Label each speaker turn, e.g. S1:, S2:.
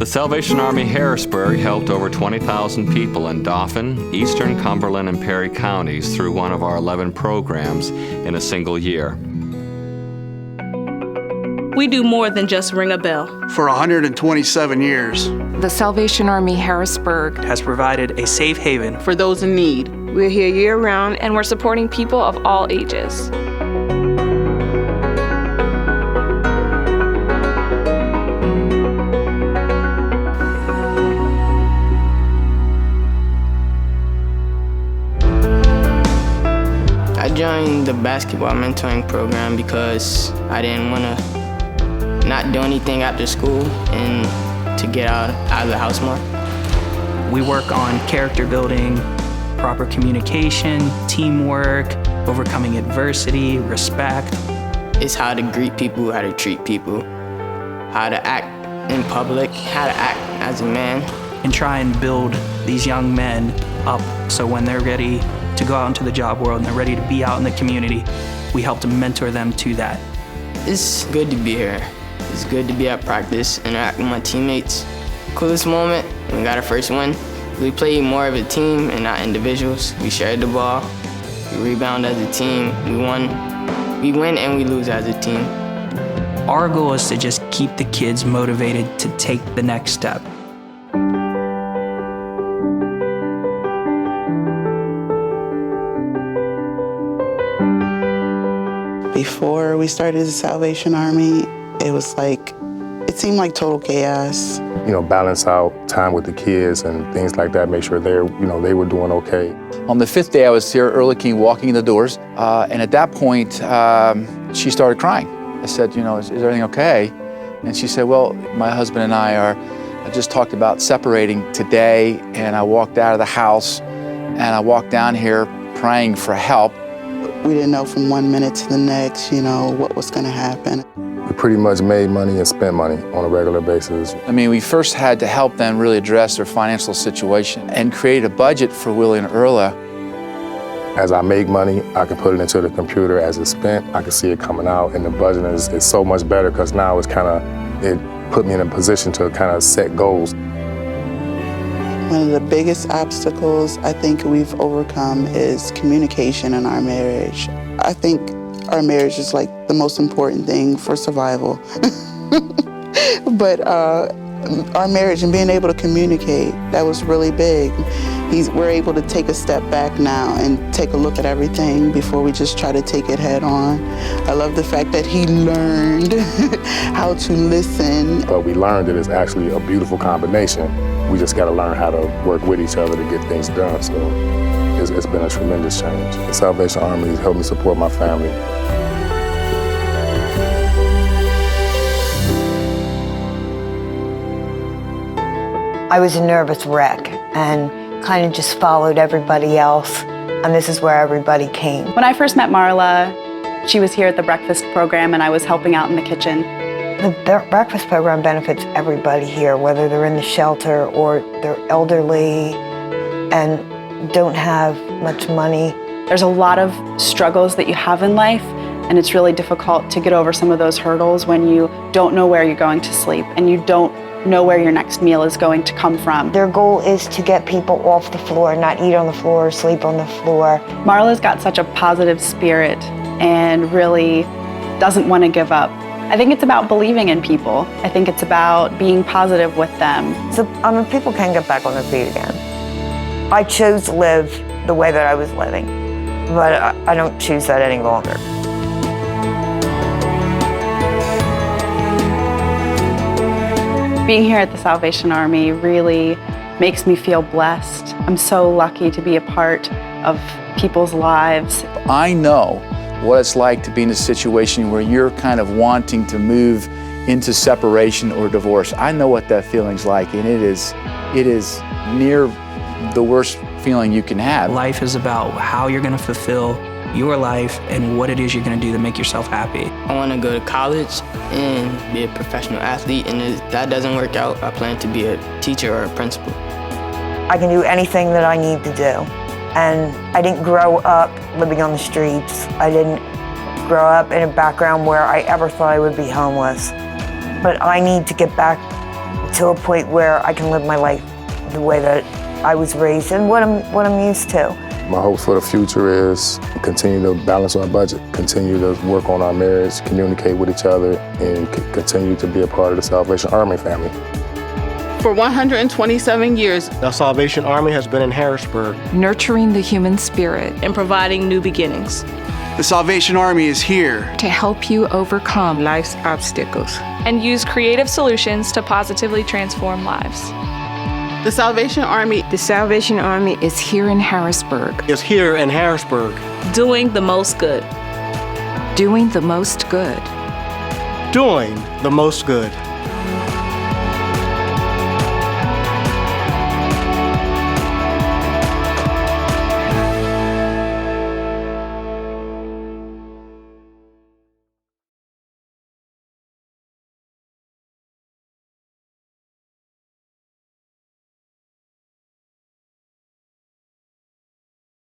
S1: The Salvation Army Harrisburg helped over 20,000 people in Dauphin, Eastern Cumberland, and Perry counties through one of our 11 programs in a single year.
S2: We do more than just ring a bell.
S3: For 127 years,
S4: the Salvation Army Harrisburg
S5: has provided a safe haven
S2: for those in need.
S6: We're here year-round,
S4: and we're supporting people of all ages.
S7: I joined the basketball mentoring program because I didn't want to not do anything after school and to get out of the house more.
S5: We work on character building, proper communication, teamwork, overcoming adversity, respect.
S7: It's how to greet people, how to treat people, how to act in public, how to act as a man.
S5: And try and build these young men up so when they're ready to go out into the job world and they're ready to be out in the community, we help to mentor them to that.
S7: It's good to be here. It's good to be at practice, interact with my teammates. Coolest moment, when we got our first win. We played more of a team and not individuals. We shared the ball, we rebound as a team, we win and we lose as a team.
S5: Our goal is to just keep the kids motivated to take the next step.
S8: Before we started the Salvation Army, it seemed like total chaos.
S9: Balance out time with the kids and things like that, make sure they were doing okay.
S10: On the 5th day, I was here early King walking in the doors, and at that point, she started crying. I said, is everything okay? And she said, well, my husband and I just talked about separating today, and I walked out of the house, and I walked down here praying for help.
S8: We didn't know from one minute to the next, what was going to happen.
S9: We pretty much made money and spent money on a regular basis.
S10: We first had to help them really address their financial situation and create a budget for Willie and Erla.
S9: As I make money, I can put it into the computer. As it's spent, I can see it coming out, and the budget is so much better because now it put me in a position to kind of set goals.
S8: One of the biggest obstacles I think we've overcome is communication in our marriage. I think our marriage is like the most important thing for survival. But our marriage and being able to communicate, that was really big. We're able to take a step back now and take a look at everything before we just try to take it head on. I love the fact that he learned how to listen.
S9: But we learned that it's actually a beautiful combination. We just got to learn how to work with each other to get things done. So it's been a tremendous change. The Salvation Army has helped me support my family.
S11: I was a nervous wreck and kind of just followed everybody else, and this is where everybody came.
S12: When I first met Marla, she was here at the breakfast program and I was helping out in the kitchen.
S11: The breakfast program benefits everybody here, whether they're in the shelter or they're elderly and don't have much money.
S12: There's a lot of struggles that you have in life, and it's really difficult to get over some of those hurdles when you don't know where you're going to sleep and you don't know where your next meal is going to come from.
S11: Their goal is to get people off the floor, not eat on the floor or sleep on the floor.
S12: Marla's got such a positive spirit and really doesn't want to give up. I think it's about believing in people. I think it's about being positive with them.
S11: So, people can get back on their feet again. I chose to live the way that I was living, but I don't choose that any longer.
S12: Being here at the Salvation Army really makes me feel blessed. I'm so lucky to be a part of people's lives.
S10: I know what it's like to be in a situation where you're kind of wanting to move into separation or divorce. I know what that feeling's like, and it is near the worst feeling you can have.
S5: Life is about how you're going to fulfill your life and what it is you're going to do to make yourself happy.
S7: I want to go to college and be a professional athlete, and if that doesn't work out, I plan to be a teacher or a principal.
S11: I can do anything that I need to do. And I didn't grow up living on the streets. I didn't grow up in a background where I ever thought I would be homeless. But I need to get back to a point where I can live my life the way that I was raised and what I'm used to.
S9: My hopes for the future is continue to balance our budget, continue to work on our marriage, communicate with each other, and continue to be a part of the Salvation Army family.
S2: For 127 years,
S6: the Salvation Army has been in Harrisburg,
S4: nurturing the human spirit
S2: and providing new beginnings.
S3: The Salvation Army is here
S4: to help you overcome
S2: Life's obstacles
S4: and use creative solutions to positively transform lives.
S2: The Salvation Army
S4: is here in Harrisburg,
S2: doing the most good.
S4: doing the most good.
S6: doing the most good.